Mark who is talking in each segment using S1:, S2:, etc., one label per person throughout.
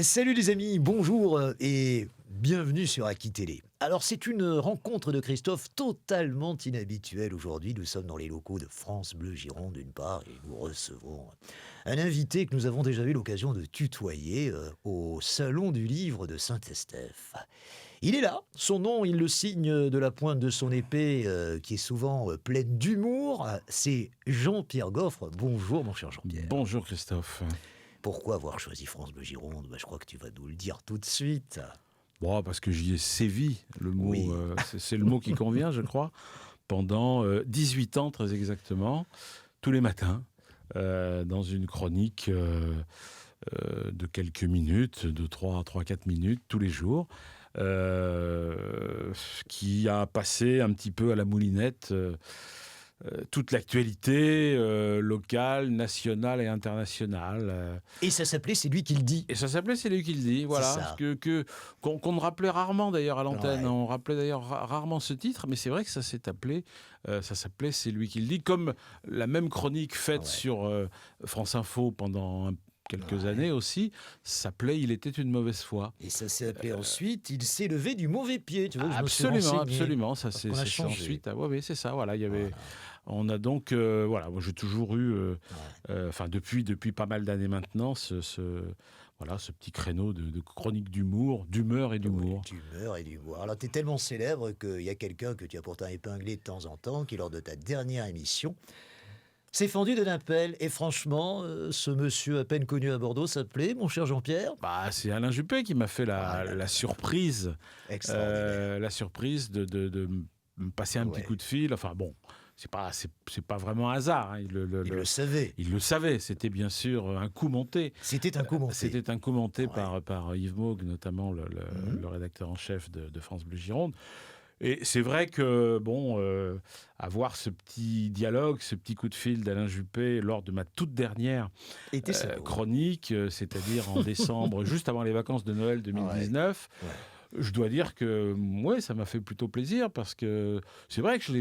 S1: Salut les amis, bonjour et bienvenue sur Aki Télé. Alors c'est une rencontre de Christophe totalement inhabituelle aujourd'hui. Nous sommes dans les locaux de France Bleu Gironde d'une part et nous recevons un invité que nous avons déjà eu l'occasion de tutoyer au Salon du Livre de Saint-Estèphe. Il est là, son nom il le signe de la pointe de son épée qui est souvent pleine d'humour. C'est Jean-Pierre Goffre. Bonjour mon cher Jean-Pierre.
S2: Bonjour Christophe.
S1: Pourquoi avoir choisi France Bleu Gironde ? Je crois que tu vas nous le dire tout de suite.
S2: Bon, parce que j'y ai sévi, le mot,
S1: Oui.
S2: c'est le mot qui convient, je crois, pendant 18 ans très exactement, tous les matins, dans une chronique de quelques minutes, de 3-4 minutes, tous les jours, qui a passé un petit peu à la moulinette toute l'actualité locale, nationale et internationale.
S1: Et ça s'appelait C'est lui qui le dit.
S2: Et ça s'appelait C'est lui qui le dit, voilà.
S1: ça.
S2: Qu'on rappelait rarement d'ailleurs à l'antenne.
S1: Ouais.
S2: On rappelait d'ailleurs rarement ce titre, mais c'est vrai que ça s'appelait C'est lui qui le dit, comme la même chronique faite sur France Info pendant quelques années aussi, s'appelait Il était une mauvaise foi.
S1: Et ça s'est appelé ensuite Il s'est levé du mauvais pied. Tu vois, je me suis renseigné.
S2: Absolument. Ça
S1: qu'on a
S2: c'est
S1: changé.
S2: ensuite. Oui, c'est ça. Voilà, il y avait. On a donc, moi j'ai toujours eu, depuis pas mal d'années maintenant, ce petit créneau de chronique d'humeur et d'humour.
S1: Oui, d'humeur et d'humour. Alors, tu es tellement célèbre qu'il y a quelqu'un que tu as pourtant épinglé de temps en temps, qui, lors de ta dernière émission, s'est fendu de l'appel. Et franchement, ce monsieur à peine connu à Bordeaux s'appelait, mon cher Jean-Pierre.
S2: C'est Alain Juppé qui m'a fait la surprise.
S1: Extraordinaire.
S2: La surprise de me passer un petit coup de fil. Enfin bon, c'est pas vraiment un hasard. Hein.
S1: Il le savait.
S2: Il le savait. C'était bien sûr un coup monté.
S1: C'était un coup monté.
S2: C'était un coup monté par Yves Maugre, notamment le rédacteur en chef de France Bleu Gironde. Et c'est vrai que, avoir ce petit dialogue, ce petit coup de fil d'Alain Juppé lors de ma toute dernière chronique, c'est-à-dire en décembre, juste avant les vacances de Noël 2019, je dois dire que ça m'a fait plutôt plaisir parce que c'est vrai que je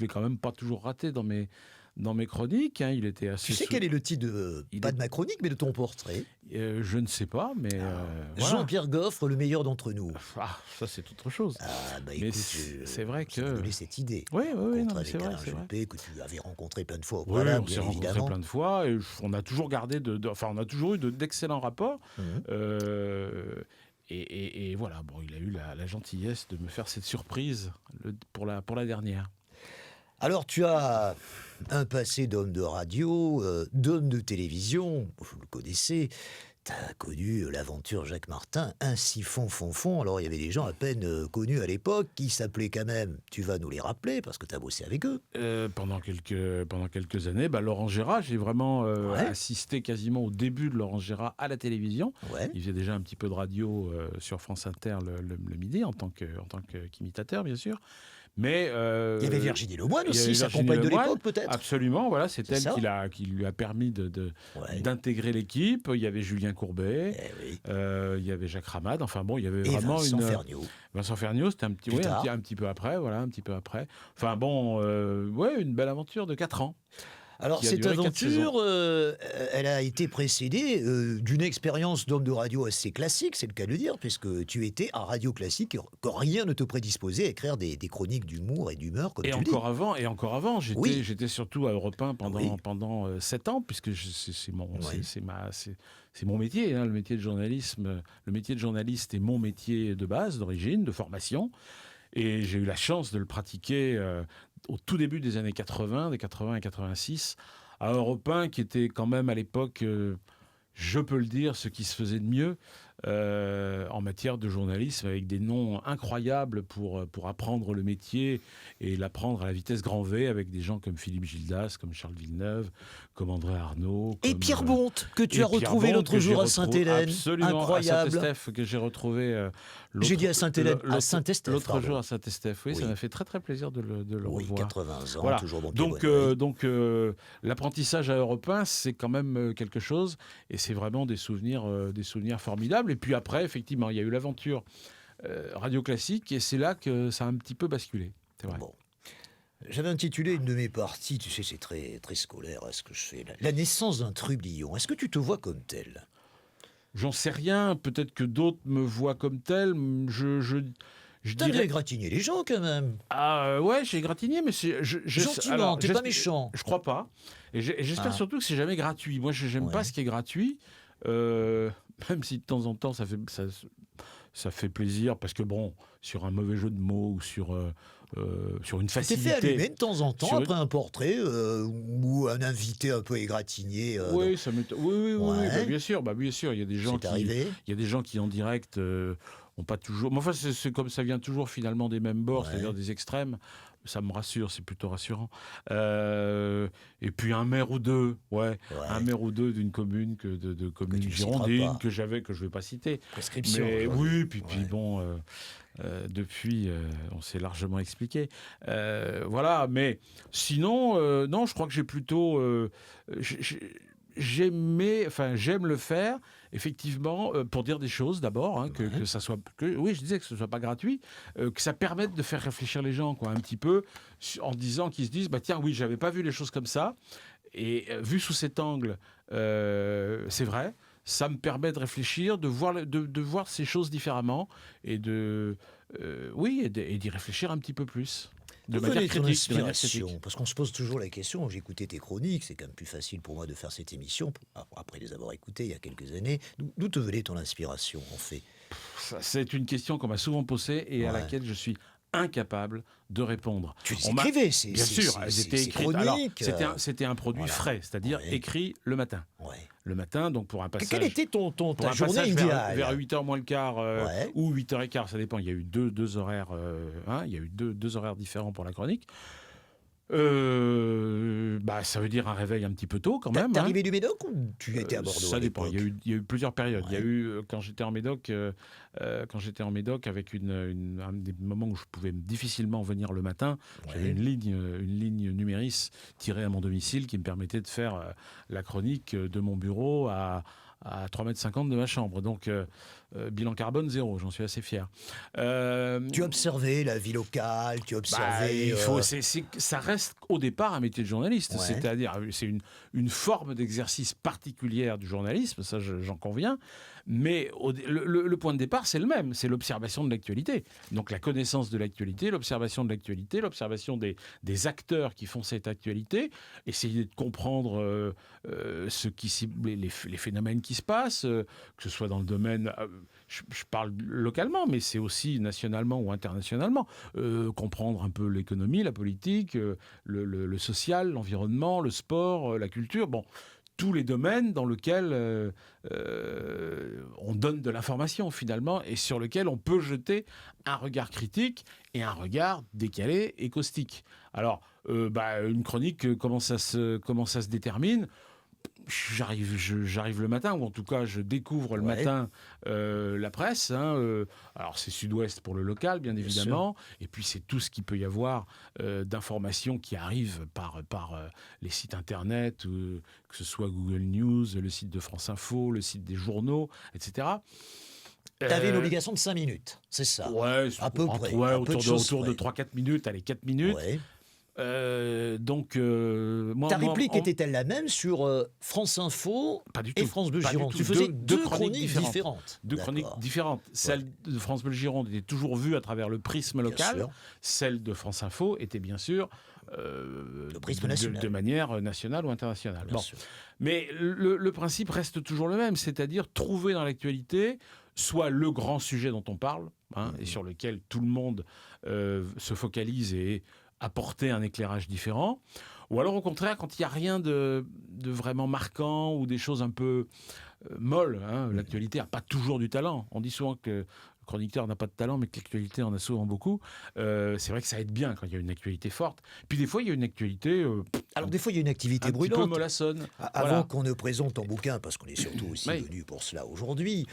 S2: l'ai quand même pas toujours raté dans mes chroniques. Hein. Il était assez.
S1: Tu sais quel est le titre pas de ma chronique, mais de ton portrait ?
S2: Je ne sais pas, mais voilà.
S1: Jean-Pierre Goffre, le meilleur d'entre nous.
S2: Ça c'est autre chose.
S1: Mais
S2: mais
S1: écoute,
S2: c'est vrai que
S1: donné cette idée.
S2: Oui, non,
S1: avec
S2: c'est vrai,
S1: Alain
S2: c'est vrai.
S1: Juppé, que tu avais rencontré plein de fois au
S2: Oui,
S1: préalable,
S2: on s'est
S1: bien
S2: rencontrés
S1: évidemment.
S2: plein de fois et on a toujours gardé on a toujours eu d'excellents rapports. Et voilà, il a eu la gentillesse de me faire cette surprise pour la dernière.
S1: Alors, tu as un passé d'homme de radio, d'homme de télévision, vous le connaissez. Tu as connu l'aventure Jacques Martin, ainsi fond. Alors, il y avait des gens à peine connus à l'époque qui s'appelaient quand même, tu vas nous les rappeler, parce que tu as bossé avec eux.
S2: Pendant quelques années, Laurent Gérard, j'ai vraiment assisté quasiment au début de Laurent Gérard à la télévision.
S1: Ouais.
S2: Il faisait déjà un petit peu de radio sur France Inter le midi, en tant qu'imitateur, bien sûr. Mais
S1: il y avait Virginie Lemoine aussi, sa compagne de l'époque peut-être.
S2: Absolument, voilà, c'est elle qui lui a permis d'intégrer l'équipe. Il y avait Julien Courbet, il y avait Jacques Ramade. Enfin bon, il y avait vraiment Vincent Ferniaud, c'était un petit peu après, un petit peu après. Enfin bon, une belle aventure de 4 ans.
S1: Alors cette aventure, elle a été précédée d'une expérience d'homme de radio assez classique, c'est le cas de le dire, puisque tu étais à Radio Classique, que rien ne te prédisposait à écrire des chroniques d'humour et d'humeur, comme tu le dis.
S2: Encore avant, j'étais surtout à Europe 1 pendant 7 ans, puisque c'est mon métier, hein, le métier de journalisme. Le métier de journaliste est mon métier de base, d'origine, de formation. Et j'ai eu la chance de le pratiquer au tout début des années 80, des 80 et 86, à Europe 1, qui était quand même à l'époque, je peux le dire, ce qui se faisait de mieux en matière de journalisme, avec des noms incroyables pour apprendre le métier et l'apprendre à la vitesse grand V, avec des gens comme Philippe Gildas, comme Charles Villeneuve, comme André Arnaud.
S1: Et Pierre Bonte, que tu as retrouvé l'autre jour à Sainte-Hélène.
S2: Absolument,
S1: incroyable.
S2: À Saint-Estèphe, que j'ai retrouvé.
S1: J'ai dit à Sainte-Hélène, à Saint-Estèphe.
S2: L'autre jour à Saint-Estèphe, oui, ça m'a fait très très plaisir de le revoir.
S1: 80 ans,
S2: voilà.
S1: toujours bon.
S2: Donc l'apprentissage à Europe 1, c'est quand même quelque chose, et c'est vraiment des souvenirs formidables. Et puis après, effectivement, il y a eu l'aventure Radio Classique, et c'est là que ça a un petit peu basculé. C'est vrai.
S1: Bon. J'avais intitulé une de mes parties, tu sais, c'est très, très scolaire, ce que je fais. La naissance d'un trublion. Est-ce que tu te vois comme tel ?
S2: J'en sais rien. Peut-être que d'autres me voient comme tel.
S1: T'as bien égratigné les gens quand même.
S2: Ah ouais, j'ai égratigné, mais
S1: gentiment, t'es pas méchant.
S2: Je crois pas. Et j'espère surtout que c'est jamais gratuit. Moi, j'aime pas ce qui est gratuit. Même si de temps en temps ça fait plaisir, parce que bon, sur un mauvais jeu de mots ou sur une facilité.
S1: Tu t'es fait allumer de temps en temps après un portrait ou un invité un peu égratigné.
S2: Oui, bah, bien sûr. Il y a des gens qui en direct ont pas toujours. Mais enfin, c'est comme ça vient toujours finalement des mêmes bords, c'est-à-dire des extrêmes. Ça me rassure, c'est plutôt rassurant. Et puis un maire ou deux, un maire ou deux d'une commune de commune girondine que je vais pas citer.
S1: Prescription.
S2: Mais oui, puis bon, depuis, on s'est largement expliqué. Voilà, mais sinon, non, je crois que j'ai plutôt, j'aime le faire. Effectivement, pour dire des choses d'abord, que ça soit, oui, je disais que ce soit pas gratuit, que ça permette de faire réfléchir les gens, un petit peu, en disant qu'ils se disent, bah tiens, oui, j'avais pas vu les choses comme ça, et vu sous cet angle, c'est vrai, ça me permet de réfléchir, de voir ces choses différemment, et d'y réfléchir un petit peu plus. De manière critique.
S1: Parce qu'on se pose toujours la question, j'ai écouté tes chroniques, c'est quand même plus facile pour moi de faire cette émission, après les avoir écoutées il y a quelques années. D'où te venait ton inspiration, en fait?
S2: C'est une question qu'on m'a souvent posée et à laquelle je suis incapable de répondre.
S1: Tu les écrivais,
S2: bien sûr, elles étaient écrites. Alors, c'était un produit frais, c'est-à-dire écrit le matin. Le matin, donc pour un passage...
S1: Quelle était ta journée idéale?
S2: Vers 8h moins le quart ou 8h15, ça dépend. Il y a eu deux horaires, il y a eu deux horaires différents pour la chronique. Ça veut dire un réveil un petit peu tôt quand même.
S1: T'es arrivé du Médoc ou tu étais à Bordeaux?
S2: Ça dépend. Il y a eu plusieurs périodes. Il y a eu quand j'étais en Médoc, avec un des moments où je pouvais difficilement venir le matin. J'avais une ligne Numéris tirée à mon domicile qui me permettait de faire la chronique de mon bureau à 3,50 m de ma chambre. Donc, bilan carbone 0, j'en suis assez fier.
S1: Tu observais la vie locale, tu observais...
S2: ça reste au départ un métier de journaliste. C'est-à-dire, c'est une forme d'exercice particulière du journalisme, ça j'en conviens. Mais le point de départ, c'est le même, c'est l'observation de l'actualité. Donc la connaissance de l'actualité, l'observation de l'actualité, l'observation des acteurs qui font cette actualité, essayer de comprendre les phénomènes qui se passent, que ce soit dans le domaine... Je parle localement, mais c'est aussi nationalement ou internationalement. Comprendre un peu l'économie, la politique, le social, l'environnement, le sport, la culture... Bon, tous les domaines dans lesquels on donne de l'information finalement et sur lesquels on peut jeter un regard critique et un regard décalé et caustique. Alors, une chronique, comment ça se détermine ? J'arrive le matin, ou en tout cas je découvre le matin la presse. Alors c'est Sud-Ouest pour le local, bien évidemment. Et puis c'est tout ce qu'il peut y avoir d'informations qui arrivent par les sites internet, que ce soit Google News, le site de France Info, le site des journaux, etc.
S1: T'avais une obligation de 5 minutes, c'est ça?
S2: Ouais,
S1: à peu près.
S2: Autour de 3-4 minutes, allez, 4 minutes.
S1: Ouais.
S2: Ta
S1: réplique était-elle la même sur France Info et France Bleu Gironde? Tu faisais deux chroniques différentes.
S2: Deux chroniques différentes. Celle de France Bleu Gironde était toujours vue à travers le prisme local. Celle de France Info était bien sûr
S1: le prisme national.
S2: De manière nationale ou internationale. Mais le principe reste toujours le même, c'est-à-dire trouver dans l'actualité soit le grand sujet dont on parle, et sur lequel tout le monde se focalise et apporter un éclairage différent, ou alors au contraire quand il n'y a rien de vraiment marquant ou des choses un peu molles. L'actualité n'a pas toujours du talent. On dit souvent que le chroniqueur n'a pas de talent, mais que l'actualité en a souvent beaucoup. C'est vrai que ça aide bien quand il y a une actualité forte. Puis des fois, il y a une actualité...
S1: alors des fois, il y a une activité brûlante.
S2: Un petit peu mollassonne.
S1: Avant qu'on ne présente ton bouquin, parce qu'on est surtout aussi venu pour cela aujourd'hui,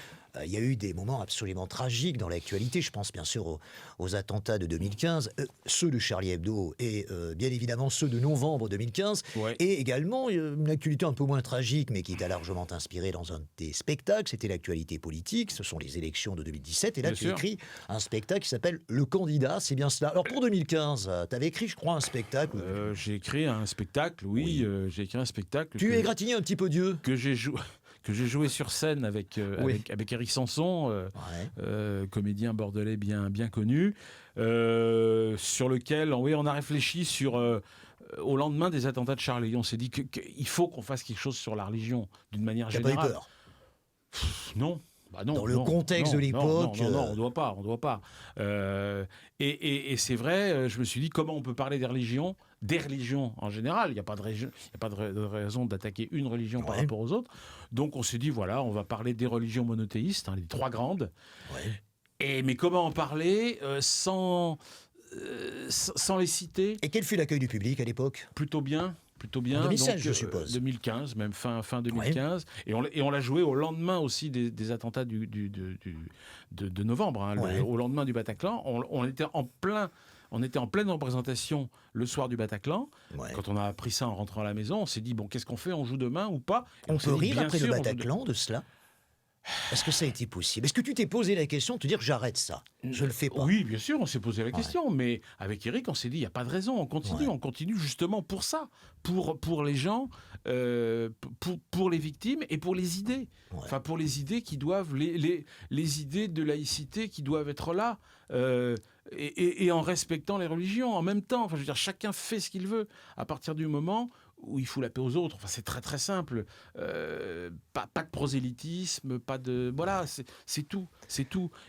S1: il y a eu des moments absolument tragiques dans l'actualité. Je pense bien sûr aux attentats de 2015, ceux de Charlie Hebdo et bien évidemment ceux de novembre 2015. Et également une actualité un peu moins tragique, mais qui était largement inspirée dans un des spectacles. C'était l'actualité politique. Ce sont les élections de 2017. Et là, tu écris un spectacle qui s'appelle Le Candidat. C'est bien cela. Alors pour 2015, tu avais écrit, je crois, un spectacle.
S2: J'ai écrit un spectacle, oui. J'ai écrit un spectacle.
S1: Tu égratigné un petit peu Dieu.
S2: Que j'ai joué. j'ai joué sur scène avec Éric Sanson, comédien bordelais bien connu, sur lequel on a réfléchi au lendemain des attentats de Charlie. On s'est dit qu'il faut qu'on fasse quelque chose sur la religion d'une manière générale.
S1: T'as pas eu peur?
S2: Non. Bah non,
S1: dans le contexte de l'époque.
S2: Non, on doit pas. Et c'est vrai, je me suis dit comment on peut parler des religions en général. Il n'y a pas de raison d'attaquer une religion par rapport aux autres. Donc on s'est dit voilà, on va parler des religions monothéistes, les 3 grandes. Mais comment en parler sans les citer? Et
S1: quel fut l'accueil du public à l'époque?
S2: Plutôt bien.
S1: En 2016, donc, je suppose.
S2: 2015, même fin 2015. Et on l'a joué au lendemain aussi des attentats de novembre, au lendemain du Bataclan. On était en pleine représentation le soir du Bataclan. Quand on a appris ça en rentrant à la maison, on s'est dit, bon, qu'est-ce qu'on fait? On joue demain ou pas?
S1: On peut rire après le Bataclan de cela? Est-ce que ça a été possible? Est-ce que tu t'es posé la question de te dire j'arrête ça, je le fais pas?
S2: Oui, bien sûr, on s'est posé la question, mais avec Éric, on s'est dit il y a pas de raison, on continue justement pour ça, pour les gens, pour les victimes et pour les idées, enfin pour les idées qui doivent les idées de laïcité qui doivent être là. Et en respectant les religions en même temps. Enfin, je veux dire, chacun fait ce qu'il veut à partir du moment où il fout la paix aux autres. Enfin, c'est très très simple. Pas de prosélytisme, pas de... Voilà, c'est tout.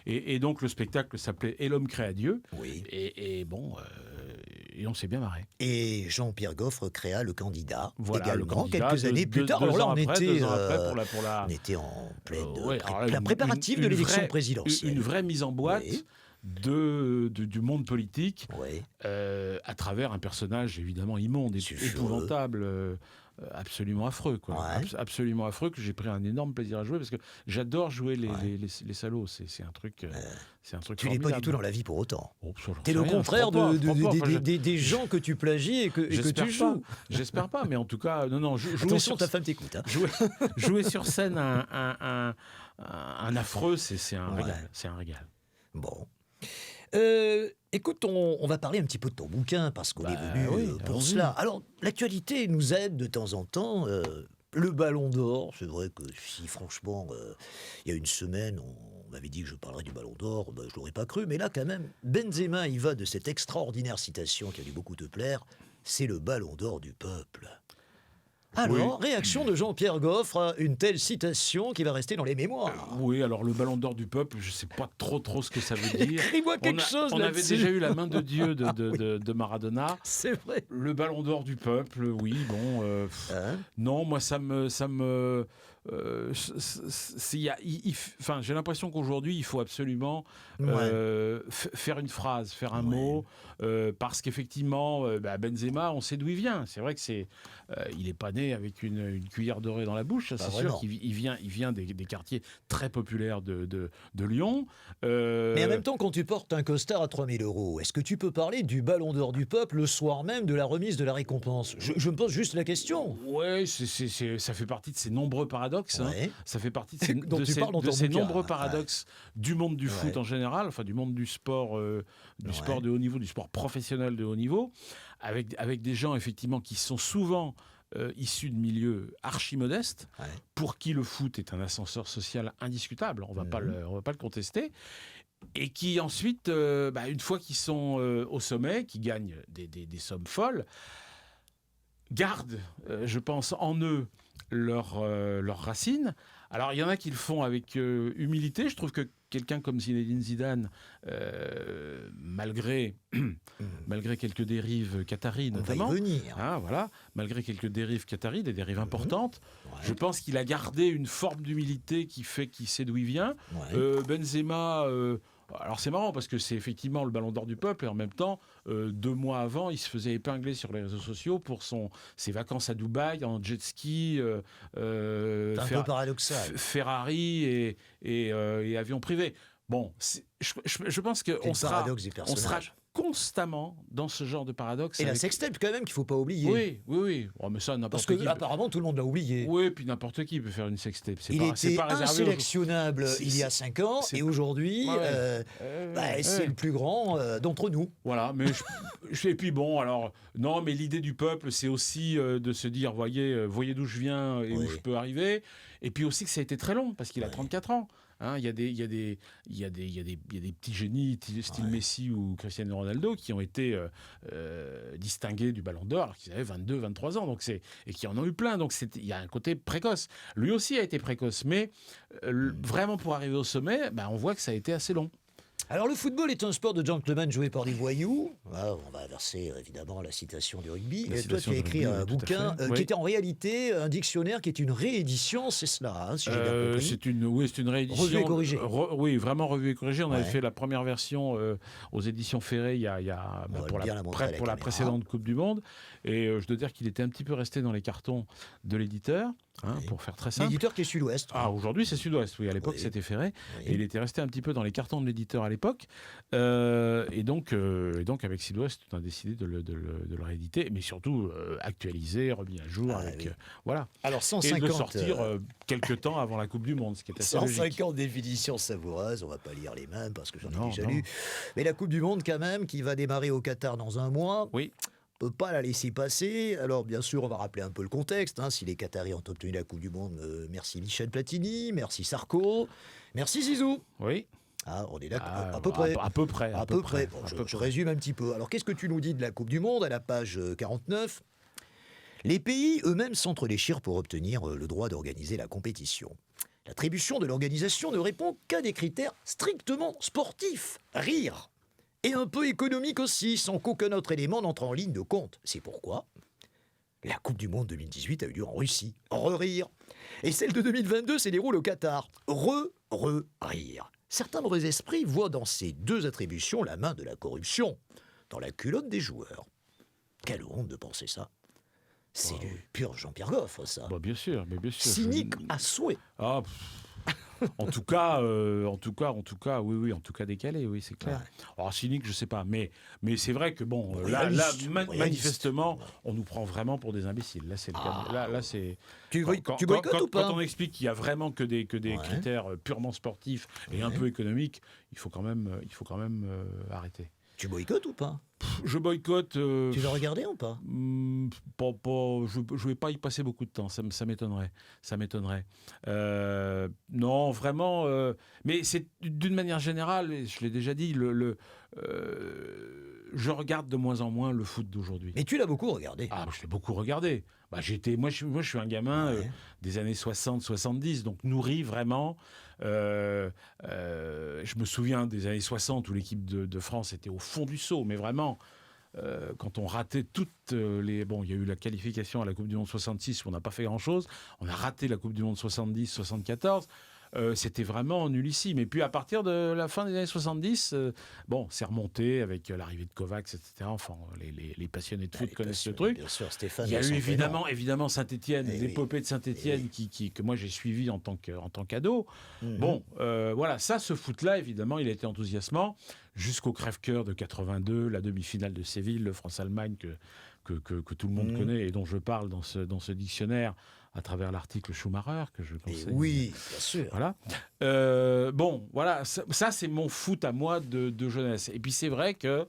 S2: Et donc le spectacle s'appelait « Et l'homme crée à Dieu ». Et on s'est bien marré.
S1: Et Jean-Pierre Goffre créa Le Candidat,
S2: également,
S1: quelques années plus tard. Alors là, on était en pleine préparatif de l'élection présidentielle.
S2: Une vraie mise en boîte du monde politique à travers un personnage évidemment immonde, épouvantable, absolument affreux, absolument affreux, que j'ai pris un énorme plaisir à jouer parce que j'adore jouer les salauds. C'est un truc.
S1: Tu n'es pas du tout dans la vie pour autant. T'es le contraire des gens que tu plagies et que tu joues.
S2: J'espère pas, mais en tout cas, non.
S1: Attention, ta femme t'écoute.
S2: Jouer sur scène un affreux, c'est un régal. C'est un régal.
S1: Bon. Écoute, on va parler un petit peu de ton bouquin, parce qu'on est venu pour cela. Alors, l'actualité nous aide de temps en temps. Le Ballon d'Or, c'est vrai que si franchement, il y a une semaine, on m'avait dit que je parlerais du Ballon d'Or, je ne l'aurais pas cru, mais là quand même, Benzema, il va de cette extraordinaire citation qui a dû beaucoup te plaire, c'est le Ballon d'Or du peuple. Alors, réaction de Jean-Pierre Goffre à une telle citation qui va rester dans les mémoires.
S2: Oui, alors le Ballon d'Or du peuple, je ne sais pas trop ce que ça veut dire.
S1: Écris-moi quelque chose là-dessus.
S2: On avait déjà eu la main de Dieu de Maradona.
S1: C'est vrai.
S2: Le Ballon d'Or du peuple, oui, bon. Non, moi, ça me j'ai l'impression qu'aujourd'hui, il faut absolument faire une phrase, faire un mot, parce qu'effectivement, Benzema, on sait d'où il vient. C'est vrai que il n'est pas né avec une cuillère dorée dans la bouche. C'est sûr qu'il vient des quartiers très populaires de Lyon.
S1: Mais en même temps, quand tu portes un costard à 3 000 €, est-ce que tu peux parler du Ballon d'Or du peuple le soir même de la remise de la récompense? Je me pose juste la question.
S2: Oui, ça fait partie de ces nombreux paradoxes. Ça fait partie de ces nombreux paradoxes du monde du foot en général, enfin du monde du sport, sport de haut niveau, du sport professionnel de haut niveau, avec des gens effectivement qui sont souvent issus de milieux archi-modestes, pour qui le foot est un ascenseur social indiscutable, on va pas le contester, et qui ensuite, une fois qu'ils sont au sommet, qui gagnent des sommes folles, gardent, je pense, en eux leurs racines. Alors, il y en a qui le font avec humilité. Je trouve que quelqu'un comme Zinedine Zidane, malgré quelques dérives qataries notamment, malgré quelques dérives qataries, des dérives importantes, je pense qu'il a gardé une forme d'humilité qui fait qu'il sait d'où il vient. Benzema... alors c'est marrant parce que c'est effectivement le Ballon d'Or du peuple et en même temps, 2 mois avant, il se faisait épingler sur les réseaux sociaux pour ses vacances à Dubaï en jet ski,
S1: un peu paradoxal.
S2: Ferrari et avion privé. Bon, je pense qu'on sera constamment dans ce genre de paradoxe.
S1: Et la sextape, quand même, qu'il ne faut pas oublier.
S2: Oui. Oh, mais ça,
S1: parce que apparemment, tout le monde l'a oublié.
S2: Oui, puis n'importe qui peut faire une sextape.
S1: Il était insélectionnable il y a 5 ans, et aujourd'hui, c'est le plus grand d'entre nous.
S2: Voilà, mais et puis bon, alors, non, mais l'idée du peuple, c'est aussi de se dire, voyez d'où je viens et où je peux arriver. Et puis aussi que ça a été très long, parce qu'il a 34 ans. Hein, il y a des petits génies style Messi ou Cristiano Ronaldo qui ont été distingués du Ballon d'Or alors qu'ils avaient 22, 23 ans, et qui en ont eu plein. Donc il y a un côté précoce. Lui aussi a été précoce, mais vraiment pour arriver au sommet, on voit que ça a été assez long.
S1: Alors le football est un sport de gentleman joué par des voyous. Là, on va inverser évidemment la citation du rugby. Et toi, tu as écrit un bouquin qui était en réalité un dictionnaire qui est une réédition, c'est cela, si j'ai bien compris.
S2: C'est une réédition.
S1: Revue et corrigée.
S2: Oui, vraiment revue et corrigée. On avait fait la première version aux éditions Ferré pour la précédente Coupe du Monde. Et je dois dire qu'il était un petit peu resté dans les cartons de l'éditeur, pour faire très simple.
S1: L'éditeur qui est Sud-Ouest.
S2: Ah, aujourd'hui c'est Sud-Ouest, oui. À l'époque c'était Ferré. Et il était resté un petit peu dans les cartons de l'éditeur à l'époque. Et donc avec Sud-Ouest, on a décidé de le rééditer, mais surtout actualisé, remis à jour. Voilà.
S1: Alors 150...
S2: Et de le sortir quelques temps avant la Coupe du Monde, ce qui est assez
S1: 150
S2: logique.
S1: définitions savoureuses, on ne va pas lire les mêmes parce que j'en ai déjà lu. Mais la Coupe du Monde quand même, qui va démarrer au Qatar dans un mois.
S2: Oui.
S1: On ne peut pas la laisser passer. Alors, bien sûr, on va rappeler un peu le contexte. Si les Qataris ont obtenu la Coupe du Monde, merci Michel Platini, merci Sarko, merci Zizou.
S2: Oui.
S1: On est d'accord, à peu près.
S2: À peu près.
S1: Bon, je résume un petit peu. Alors, qu'est-ce que tu nous dis de la Coupe du Monde à la page 49 ? Les pays eux-mêmes s'entre-déchirent pour obtenir le droit d'organiser la compétition. L'attribution de l'organisation ne répond qu'à des critères strictement sportifs. Rire. Et un peu économique aussi, sans qu'aucun autre élément n'entre en ligne de compte. C'est pourquoi la Coupe du Monde 2018 a eu lieu en Russie. Rire. Et celle de 2022 s'est déroulée au Qatar. Rire. Certains mauvais esprits voient dans ces deux attributions la main de la corruption, dans la culotte des joueurs. Quelle honte de penser ça. C'est du pur Jean-Pierre Goff, ça.
S2: Bien sûr.
S1: Cynique à souhait.
S2: En tout cas, oui, en tout cas décalé, oui, c'est clair. Alors cynique, je sais pas, mais c'est vrai que manifestement, on nous prend vraiment pour des imbéciles. Là, c'est le cas. Là, c'est.
S1: Tu boycottes ou pas ?
S2: Quand on explique qu'il y a vraiment que des critères purement sportifs et un peu économiques, il faut quand même arrêter.
S1: Tu boycottes ou pas ?
S2: Je boycotte.
S1: Tu vas regarder ou pas ?
S2: Je vais pas y passer beaucoup de temps. Ça m'étonnerait. Non, vraiment. Mais c'est d'une manière générale. Je l'ai déjà dit. Je regarde de moins en moins le foot d'aujourd'hui.
S1: Mais tu l'as beaucoup regardé.
S2: Je l'ai beaucoup regardé. Moi, je suis un gamin des années 60-70, donc nourri vraiment. Je me souviens des années 60 où l'équipe de France était au fond du seau, mais vraiment, quand on ratait toutes les... Bon, il y a eu la qualification à la Coupe du Monde 66 où on n'a pas fait grand-chose. On a raté la Coupe du Monde 70-74. C'était vraiment nullissime. Et puis à partir de la fin des années 70, c'est remonté avec l'arrivée de Kovacs, etc. Enfin, les passionnés de foot connaissent le truc.
S1: Bien sûr, Stéphane.
S2: Il y a eu évidemment Saint-Étienne, l'épopée de Saint-Étienne que moi j'ai suivi en tant qu'ado. Voilà, ce foot-là, évidemment, il a été enthousiasmant jusqu'au crève-cœur de 82, la demi-finale de Séville, le France-Allemagne que tout le monde connaît et dont je parle dans ce dictionnaire à travers l'article Schumacher que je conseille.
S1: Oui, bien sûr.
S2: Voilà. Voilà, ça c'est mon foot à moi de jeunesse. Et puis c'est vrai que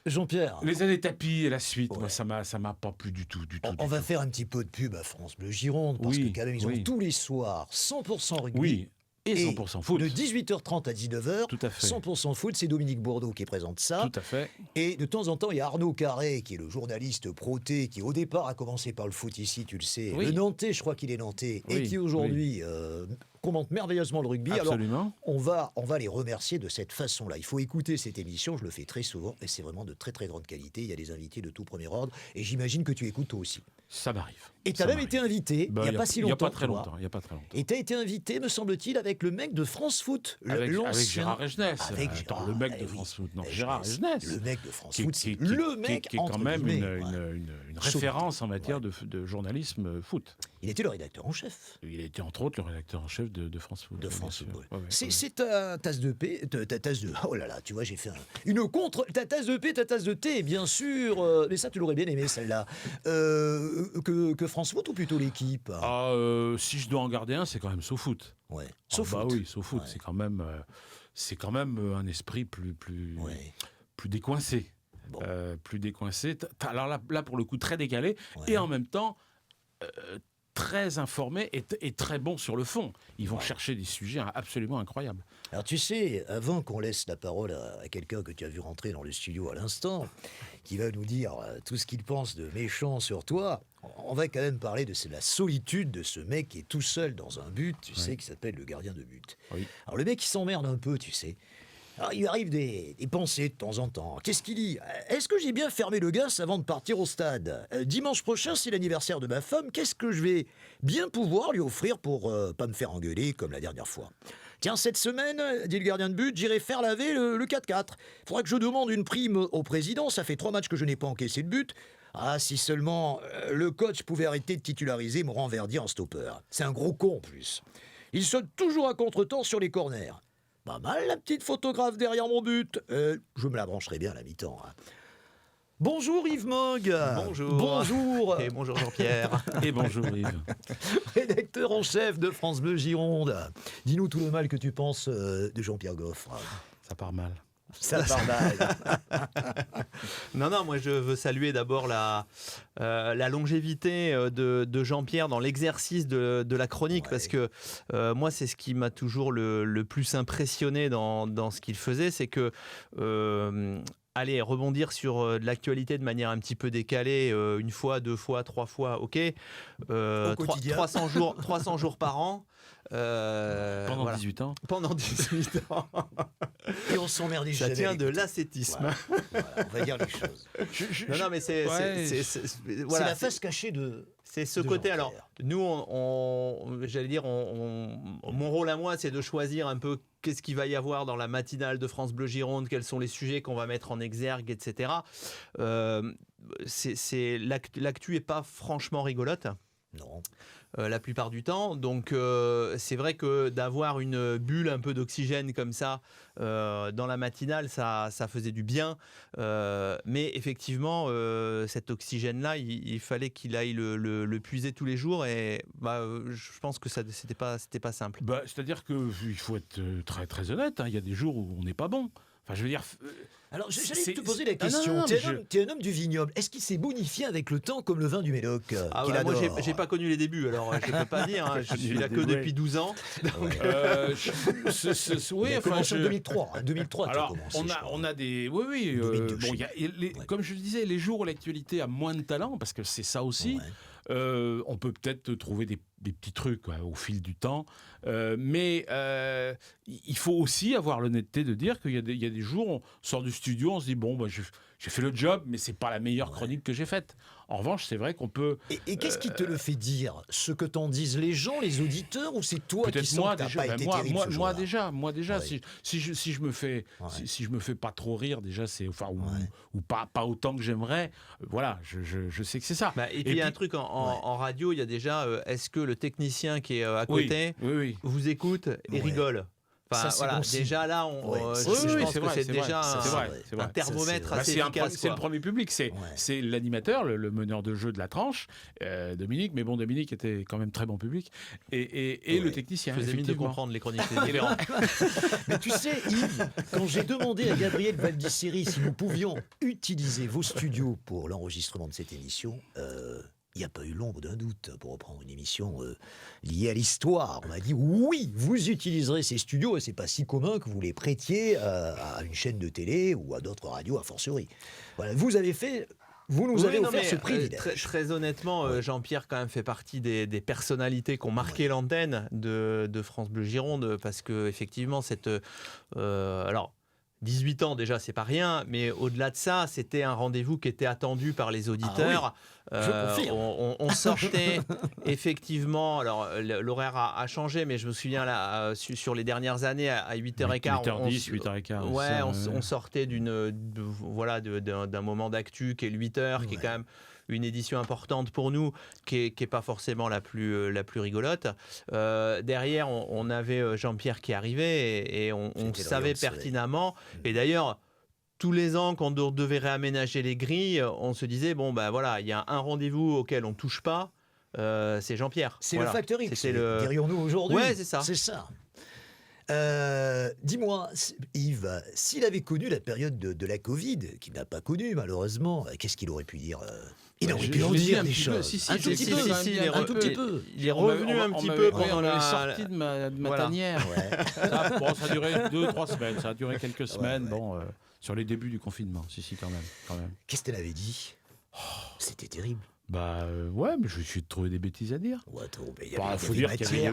S1: Jean-Pierre,
S2: les années tapis et la suite, moi ça m'a pas plu du tout.
S1: On va faire un petit peu de pub à France Bleu Gironde parce que quand même ils ont tous les soirs 100% rugby.
S2: Oui. Et 100% foot.
S1: De 18h30 à 19h,
S2: tout à fait.
S1: 100% foot, c'est Dominique Bourdeau qui présente ça.
S2: Tout à fait.
S1: Et de temps en temps, il y a Arnaud Carré, qui est le journaliste proté, qui au départ a commencé par le foot ici, tu le sais. Le Nantais, je crois qu'il est Nantais, et qui aujourd'hui commente merveilleusement le rugby.
S2: Absolument.
S1: Alors, on va les remercier de cette façon-là. Il faut écouter cette émission, je le fais très souvent, et c'est vraiment de très très grande qualité. Il y a des invités de tout premier ordre, et j'imagine que tu écoutes toi aussi.
S2: Ça m'arrive.
S1: Et tu as même été invité, il n'y a pas si longtemps.
S2: Il n'y a pas très longtemps.
S1: Et tu as été invité, me semble-t-il, avec le mec de France Foot.
S2: Avec Gérard Regenès. Le mec de France Foot. Non, Gérard Regenès.
S1: Le mec de France Foot, c'est le mec
S2: qui est quand même une une référence en matière de journalisme foot.
S1: Il était le rédacteur en chef.
S2: Il était entre autres le rédacteur en chef de France Foot.
S1: De France Football.
S2: Ouais,
S1: c'est ta tasse de thé, ta tasse de... Oh là là, tu vois, j'ai fait une contre... Ta tasse de thé, ta tasse de thé, bien sûr. Mais ça, tu l'aurais bien aimé, celle-là. Que France Foot ou plutôt l'équipe?
S2: Si je dois en garder un, c'est quand même SoFoot.
S1: Ouais.
S2: SoFoot. Oui, SoFoot, c'est quand même un esprit plus décoincé. Bon. Plus décoincé. Alors là, pour le coup, très décalé. Et en même temps... très informés et très bons sur le fond. Ils vont chercher des sujets absolument incroyables.
S1: Alors tu sais, avant qu'on laisse la parole à quelqu'un que tu as vu rentrer dans le studio à l'instant, qui va nous dire tout ce qu'il pense de méchant sur toi, on va quand même parler de la solitude de ce mec qui est tout seul dans un but, tu sais, qui s'appelle le gardien de but. Oui. Alors le mec, il s'emmerde un peu, tu sais. Alors, il lui arrive des pensées de temps en temps. Qu'est-ce qu'il dit? Est-ce que j'ai bien fermé le gaz avant de partir au stade? Dimanche prochain, c'est l'anniversaire de ma femme. Qu'est-ce que je vais bien pouvoir lui offrir pour pas me faire engueuler comme la dernière fois? Tiens, cette semaine, dit le gardien de but, j'irai faire laver le 4-4. Faudra que je demande une prime au président. Ça fait 3 matchs que je n'ai pas encaissé de but. Ah, si seulement le coach pouvait arrêter de titulariser Mourant Verdier en stopper. C'est un gros con en plus. Il saute toujours à contre-temps sur les corners. Pas mal la petite photographe derrière mon but. Je me la brancherai bien à la mi-temps. Hein. Bonjour Yves Mogg.
S3: Bonjour.
S1: Bonjour.
S3: Et bonjour Jean-Pierre.
S2: Et bonjour Yves.
S1: Rédacteur en chef de France Bleu Gironde. Dis-nous tout le mal que tu penses de Jean-Pierre Goffre.
S2: Ça part mal.
S1: Ça part mal.
S3: Non, moi je veux saluer d'abord la longévité de Jean-Pierre dans l'exercice de la chronique, parce que moi c'est ce qui m'a toujours le plus impressionné dans ce qu'il faisait, c'est que allez, rebondir sur de l'actualité de manière un petit peu décalée, une fois, 2 fois, 3 fois, ok. 300 jours par an.
S2: Pendant 18 ans.
S3: Pendant 18 ans.
S1: Et on s'emmerde jamais.
S3: Ça tient de l'ascétisme.
S1: Voilà, on va dire les choses.
S3: Non, mais c'est
S1: voilà, la face cachée de...
S3: C'est ce côté. Alors, nous, j'allais dire, mon rôle à moi, c'est de choisir un peu qu'est-ce qu'il va y avoir dans la matinale de France Bleu Gironde, quels sont les sujets qu'on va mettre en exergue, etc. L'actu est pas franchement rigolote.
S1: Non.
S3: La plupart du temps. Donc c'est vrai que d'avoir une bulle un peu d'oxygène comme ça dans la matinale, ça faisait du bien. Mais effectivement, cet oxygène-là, il fallait qu'il aille le puiser tous les jours. Et je pense que c'était pas simple.
S2: C'est-à-dire qu'il faut être très, très honnête. Hein. Il y a des jours où on n'est pas bon. Enfin, je veux dire...
S1: Alors, j'allais te poser la question. Tu es un homme du vignoble. Est-ce qu'il s'est bonifié avec le temps comme le vin du Médoc
S3: moi, j'ai pas connu les débuts, alors je peux pas dire. Hein, je suis là que depuis 12 ans. Donc,
S1: oui, enfin, en 2003. En 2003,
S2: alors, on a des... Oui. comme je le disais, les jours où l'actualité a moins de talent, parce que c'est ça aussi... Ouais. On peut peut-être trouver des petits trucs au fil du temps, mais il faut aussi avoir l'honnêteté de dire qu'il y a des jours, on sort du studio, on se dit bon, j'ai fait le job, mais c'est pas la meilleure chronique que j'ai faite. En revanche, c'est vrai qu'on peut...
S1: Et qu'est-ce qui te le fait dire? Ce que t'en disent les gens, les auditeurs, ou c'est toi qui sens que t'as pas été terrible ce jour-là?
S2: Moi déjà, si je me fais pas trop rire, déjà, c'est ou pas autant que j'aimerais, voilà, je sais que c'est ça.
S3: Et puis il y a un truc en radio, il y a déjà, est-ce que le technicien qui est à côté vous écoute et rigole? Enfin, voilà, déjà là, je pense que c'est déjà un thermomètre assez efficace.
S2: C'est le premier public, c'est l'animateur, le meneur de jeu de la tranche, Dominique, mais bon, Dominique était quand même très bon public, et le technicien.
S3: Faisait mine de comprendre les chroniques.
S1: Mais tu sais, Yves, quand j'ai demandé à Gabriel Valdisseri si nous pouvions utiliser vos studios pour l'enregistrement de cette émission, il n'y a pas eu l'ombre d'un doute pour reprendre une émission liée à l'histoire. On m'a dit oui, vous utiliserez ces studios et c'est pas si commun que vous les prêtiez à une chaîne de télé ou à d'autres radios a fortiori. Voilà, vous nous avez offert ce privilège.
S3: Très honnêtement, Jean-Pierre quand même fait partie des personnalités qui ont marqué l'antenne de France Bleu Gironde, parce que effectivement alors 18 ans déjà, c'est pas rien, mais au-delà de ça, c'était un rendez-vous qui était attendu par les auditeurs. On sortait effectivement, alors l'horaire a changé, mais je me souviens là, sur les dernières années, à 8h15,
S2: 8h10, 8h15.
S3: On sortait d'un moment d'actu qui est le 8h, qui est quand même une édition importante pour nous, qui est pas forcément la plus rigolote. Derrière, on avait Jean-Pierre qui arrivait et on savait pertinemment. Et d'ailleurs, tous les ans, quand on devait réaménager les grilles, on se disait bon ben voilà, il y a un rendez-vous auquel on touche pas, c'est Jean-Pierre.
S1: C'est le facteur X, dirions-nous aujourd'hui.
S3: Ouais, c'est ça.
S1: C'est ça. Dis-moi, Yves, s'il avait connu la période de la Covid, qu'il n'a pas connu malheureusement, qu'est-ce qu'il aurait pu dire? Il aurait pu en dire des choses.
S2: Un tout petit peu.
S3: Il est revenu un petit peu pendant la
S2: sortie de ma tanière. Ça a duré 2-3 semaines. Ça a duré quelques semaines. Bon, sur les débuts du confinement. Si, quand même.
S1: Qu'est-ce qu'elle avait dit? C'était terrible.
S2: Ouais, mais je vais essayer de trouver des bêtises à dire.
S1: Il
S2: faut dire qu'il y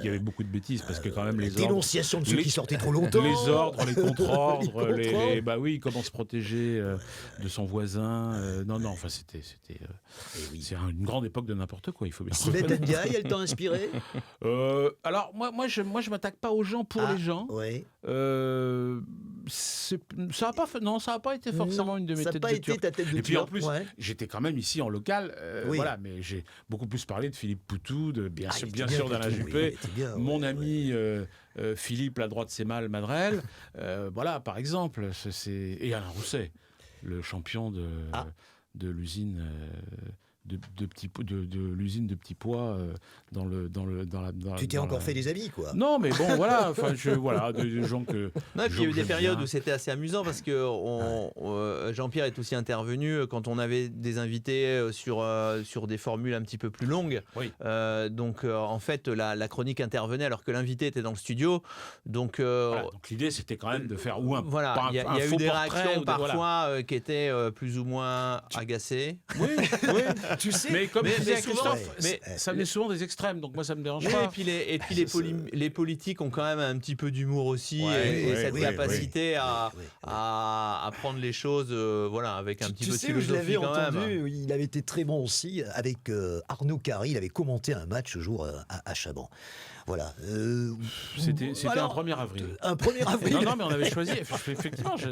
S2: avait beaucoup de bêtises parce que quand même les ordres,
S1: dénonciation de ceux qui sortaient trop longtemps,
S2: les ordres, les contre-ordres, bah oui, comment se protéger de son voisin. Non, enfin c'était c'est une grande époque de n'importe quoi. Il faut bien.
S1: Sibeth Ndiaye, elle t'a inspiré?
S2: Alors moi je m'attaque pas aux gens pour les gens.
S1: Ouais.
S2: Ça a pas été forcément une de mes têtes de turc. Ça n'a pas été ta tête de turc. Et puis en plus, j'étais quand même ici en local. Voilà, mais j'ai beaucoup plus parlé de Philippe Poutou, bien sûr d'Alain Juppé, mon ami Philippe, la droite c'est mal, Madrel, voilà, par exemple, et Alain Rousset, le champion de l'usine de l'usine de petits pois dans la.
S1: Tu t'es encore fait des amis, quoi.
S2: Non, mais bon, voilà, des gens que.
S3: Non, puis il y a eu des périodes où c'était assez amusant parce que Jean-Pierre est aussi intervenu quand on avait des invités sur des formules un petit peu plus longues.
S2: Oui.
S3: Donc en fait, la chronique intervenait alors que l'invité était dans le studio. Donc
S2: l'idée c'était quand même de faire il
S3: y a eu des réactions parfois qui étaient plus ou moins agacées.
S2: Oui. Tu sais, mais comme je disais à Christophe, ça met souvent des extrêmes, donc moi ça me dérange pas.
S3: Et puis les politiques ont quand même un petit peu d'humour aussi, et cette capacité à prendre les choses avec un petit peu de philosophie.
S1: Je l'avais entendu, il avait été très bon aussi avec Arnaud Carry, il avait commenté un match jour à Chaban. Voilà.
S2: C'était un 1er avril.
S1: Un 1er avril.
S2: Non, mais on avait choisi, effectivement, je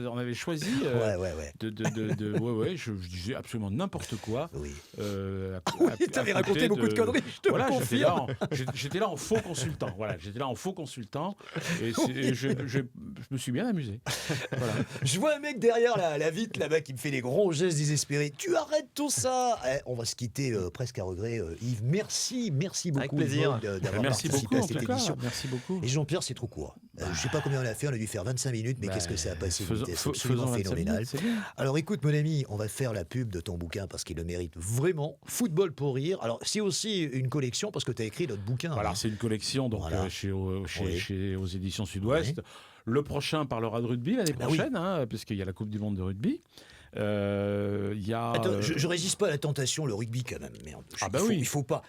S2: disais absolument n'importe quoi.
S1: Oui.
S2: Tu
S1: avais raconté beaucoup de conneries, je te le confirme.
S2: J'étais là en faux consultant. Voilà, et je me suis bien amusé. Voilà.
S1: Je vois un mec derrière la vitre là-bas qui me fait des gros gestes désespérés. Tu arrêtes tout ça. On va se quitter presque à regret. Yves, merci beaucoup.
S3: Avec plaisir.
S1: D'avoir participé à cette édition.
S2: Merci beaucoup.
S1: Et Jean-Pierre, c'est trop court. Je ne sais pas combien on a fait. On a dû faire 25 minutes, mais qu'est-ce que ça a passé? C'est absolument phénoménal. Alors écoute, mon ami, on va faire la pub de ton bouquin parce qu'il le mérite vraiment. Football pour rire. Alors c'est aussi une collection parce que tu as écrit notre bouquin.
S2: Alors c'est une collection donc aux éditions Sud-Ouest. Oui. Le prochain parlera de rugby l'année prochaine, puisqu'il y a la Coupe du Monde de rugby.
S1: Attends, je résiste pas à la tentation, le rugby quand même. Merde. Il faut pas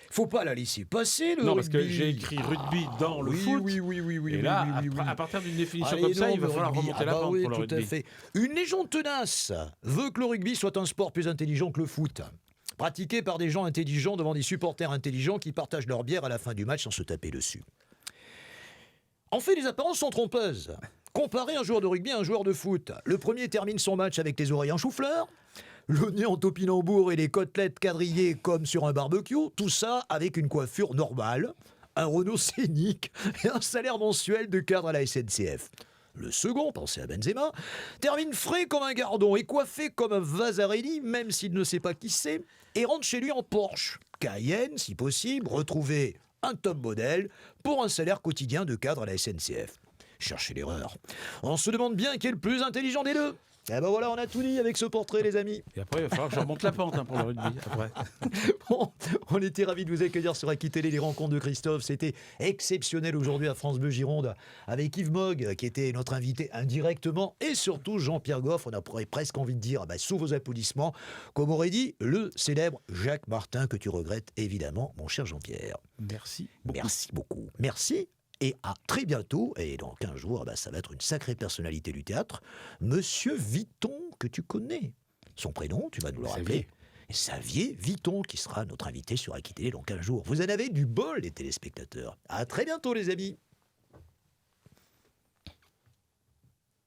S1: la laisser passer, le rugby.
S2: Non, parce que j'ai écrit rugby dans le foot.
S1: Oui.
S2: Et là, à partir d'une définition comme ça, il va falloir remonter la pente pour le rugby.
S1: Tout à fait. Une légende tenace veut que le rugby soit un sport plus intelligent que le foot. Pratiqué par des gens intelligents devant des supporters intelligents qui partagent leur bière à la fin du match sans se taper dessus. En fait, les apparences sont trompeuses. Comparer un joueur de rugby à un joueur de foot. Le premier termine son match avec les oreilles en chou-fleur, le nez en topinambour et les côtelettes quadrillées comme sur un barbecue. Tout ça avec une coiffure normale, un Renault Scénic et un salaire mensuel de cadre à la SNCF. Le second, pensez à Benzema, termine frais comme un gardon et coiffé comme un Vasarely, même s'il ne sait pas qui c'est, et rentre chez lui en Porsche. Cayenne, si possible, retrouver un top modèle pour un salaire quotidien de cadre à la SNCF. Cherchez l'erreur. On se demande bien qui est le plus intelligent des deux. Et ben voilà, on a tout dit avec ce portrait, les amis.
S2: Et après, il va falloir que je remonte la pente pour le rugby. Après.
S1: Bon, on était ravis de vous accueillir sur Aki Télé, les rencontres de Christophe. C'était exceptionnel aujourd'hui à France Bleu Gironde avec Yves Mogg, qui était notre invité indirectement, et surtout Jean-Pierre Goff. On a presque envie de dire, sous vos applaudissements, comme aurait dit le célèbre Jacques Martin, que tu regrettes évidemment, mon cher Jean-Pierre.
S2: Merci beaucoup.
S1: Merci beaucoup. Merci. Et à très bientôt, et dans 15 jours, ça va être une sacrée personnalité du théâtre, Monsieur Vuitton, que tu connais. Son prénom, tu vas nous le rappeler. Xavier Vuitton, qui sera notre invité sur Aki Télé dans 15 jours. Vous en avez du bol, les téléspectateurs. À très bientôt, les amis.